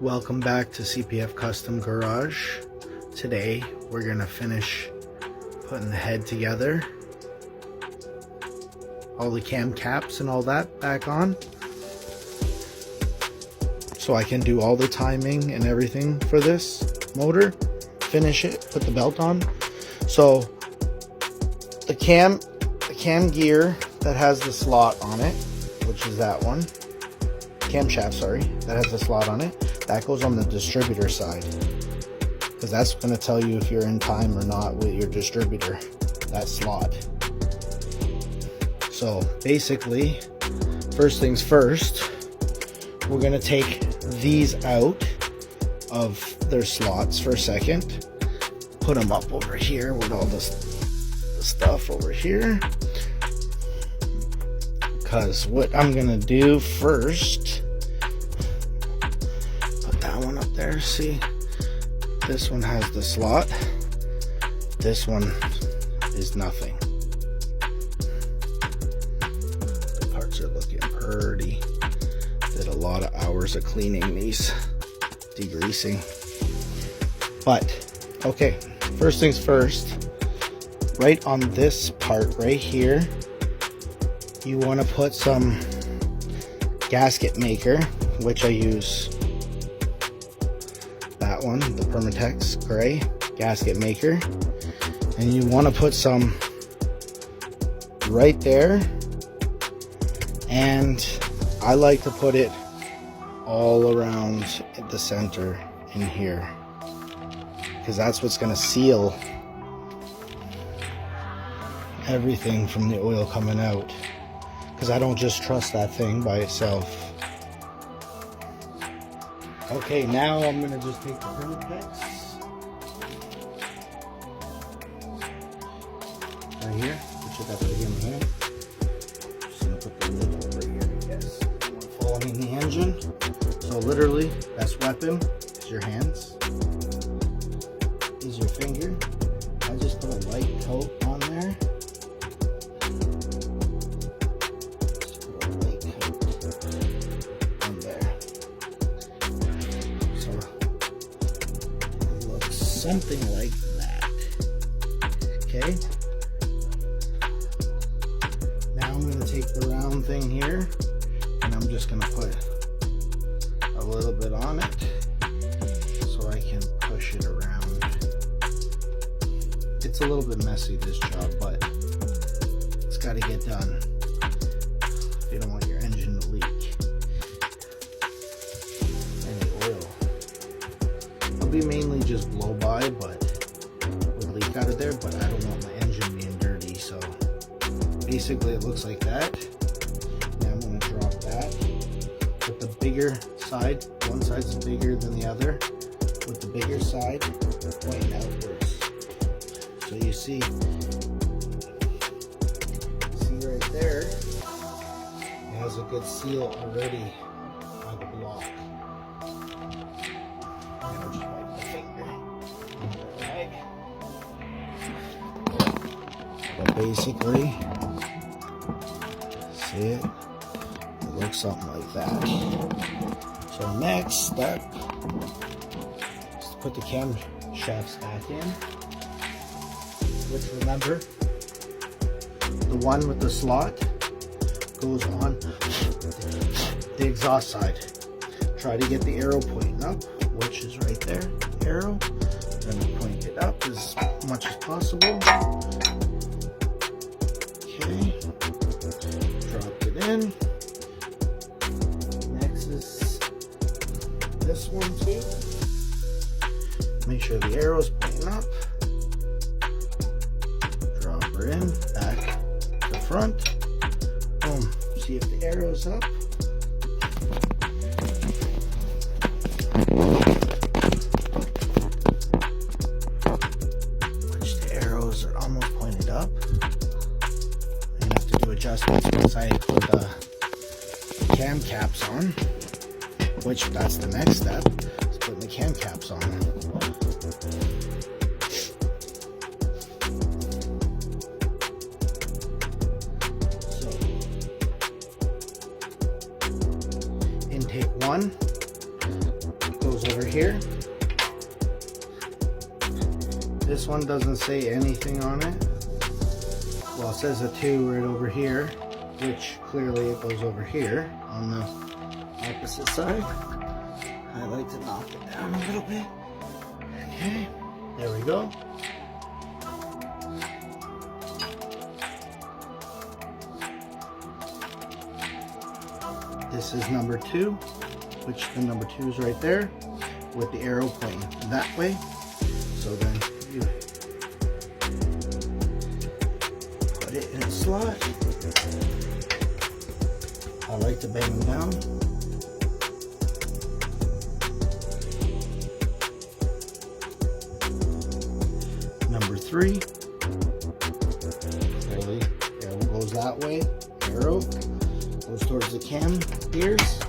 Welcome back to CPF Custom Garage. Today we're gonna finish putting the head together, all the cam caps and all that back on, so I can do all the timing and everything for this motor, finish it, put the belt on. So the cam gear that has the slot on it, which is that one, camshaft, sorry, that has the slot on it, that goes on the distributor side, because that's going to tell you if you're in time or not with your distributor, that slot. So basically, first things first, we're going to take these out of their slots for a second, put them up over here with all the stuff over here, because what I'm going to do first, put that one up there, see, this one has the slot, this one is nothing. The parts are looking pretty. Did a lot of hours of cleaning these, degreasing. But okay, first things first, right on this part right here, you want to put some gasket maker, which I use that one, the Permatex gray gasket maker, and you want to put some right there, and I like to put it all around the center in here, because that's what's going to seal everything from the oil coming out, because I don't just trust that thing by itself. Okay, now I'm going to just take the Permatex right here, which I got to put in my hand. Just going to put the lid over here, I guess. Following the engine. So literally, best weapon is your hands, is your finger. I just put a light coat on there. Something like that. Okay. Now I'm going to take the round thing here, and I'm just going to put a little bit on it so I can push it around. It's a little bit messy, this job, but it's got to get done if you don't want your engine to leak any oil. It'll be mainly just blow by, but would leak out of there, but I don't want my engine being dirty. So basically it looks like that. Now I'm going to drop that with the bigger side, one side's bigger than the other, with the bigger side pointing outwards. So you see right there, it has a good seal already by the block. But basically, see it? It looks something like that. So next step is to put the camshafts back in, which, remember, the one with the slot goes on the exhaust side. Try to get the arrow pointing up, which is right there, the arrow. Then point it up as much as possible. Okay, dropped it in. Next is this one too. Make sure the arrow's pointing up. Drop her in, back to front. Boom. See if the arrow's up. Which the arrows are almost pointed up. Adjustments once I put the cam caps on, which that's the next step, is putting the cam caps on. So intake 1 goes over here. This one doesn't say anything on it. Well, it says a 2 right over here, which clearly it goes over here on the opposite side. I like to knock it down a little bit. Okay, there we go. This is number 2, which the number 2 is right there with the arrow pointing that way. So then you put it in a slot. I like to bang them down. Number 3, clearly arrow goes that way. Arrow goes towards the cam ears.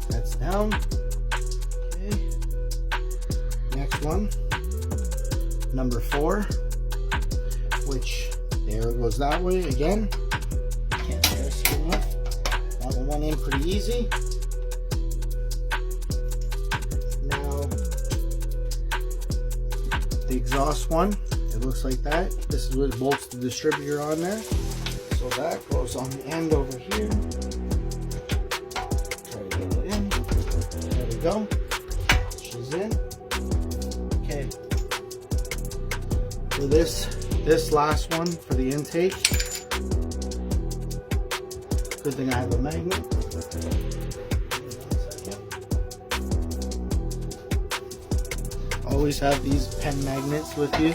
That's down. Okay. Next one, number 4, which the arrow goes that way again. Can't see enough. That one went in pretty easy. Now the exhaust one, it looks like that. This is what bolts the distributor on there. So that goes on the end over here. Try to get it in. There we go. She's in. Okay. For this last one, for the intake, good thing I have a magnet. Always have these pen magnets with you.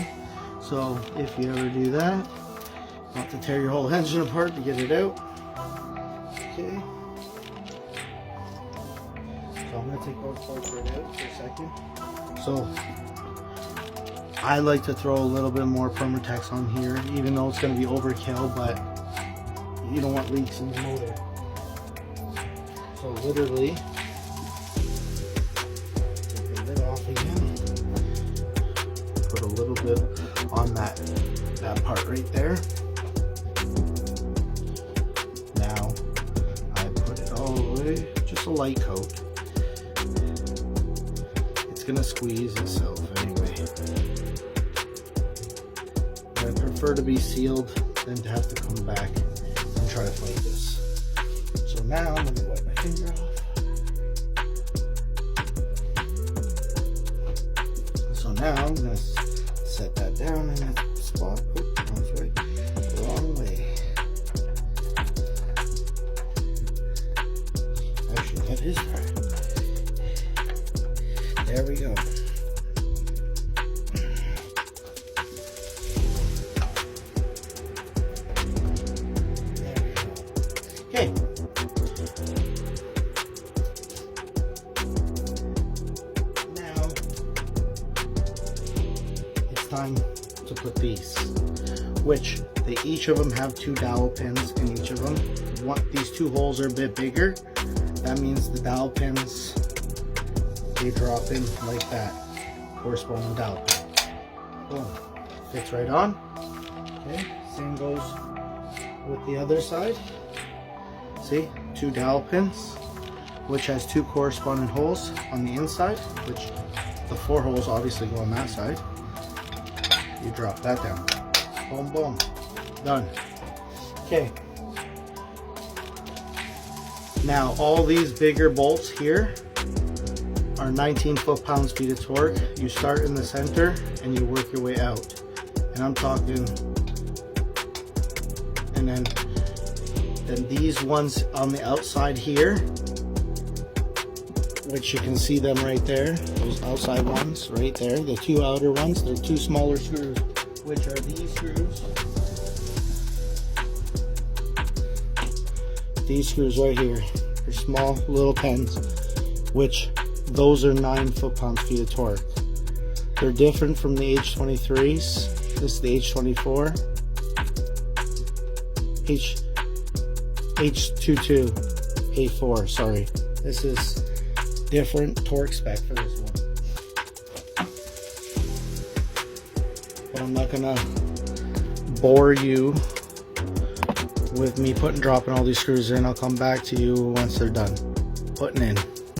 So if you ever do that, not to tear your whole engine apart to get it out. Okay. So I'm going to take those parts right out for a second. So I like to throw a little bit more Permatex on here, even though it's going to be overkill, but you don't want leaks in the motor. So literally, take the lid off again. Put a little bit on that part right there. Just a light coat. It's gonna squeeze itself anyway. I prefer to be sealed than to have to come back and try to fight this. So now I'm gonna wipe my finger off. So now I'm gonna set that down in that spot. Oh, I was right. The wrong way. That is right. There we go. There we go. Okay. Now it's time to put these, which they each of them have 2 dowel pins in each of them. These 2 holes are a bit bigger. That means the dowel pins, they drop in like that, corresponding dowel pin. Boom, fits right on. Okay, same goes with the other side. See, 2 dowel pins, which has 2 corresponding holes on the inside, which the 4 holes obviously go on that side. You drop that down. Boom, boom, done. Okay. Now all these bigger bolts here are 19 foot-pounds-feet of torque. You start in the center and you work your way out. And I'm talking, and then these ones on the outside here, which you can see them right there, those outside ones right there, the 2 outer ones, they're 2 smaller screws, which are these screws. These screws right here, they're small little pens, which those are 9 foot-pounds-feet of torque. They're different from the H23s. This is the H24. H22A4, sorry. This is different torque spec for this one. But I'm not gonna bore you with me dropping all these screws in. I'll come back to you once they're done putting in.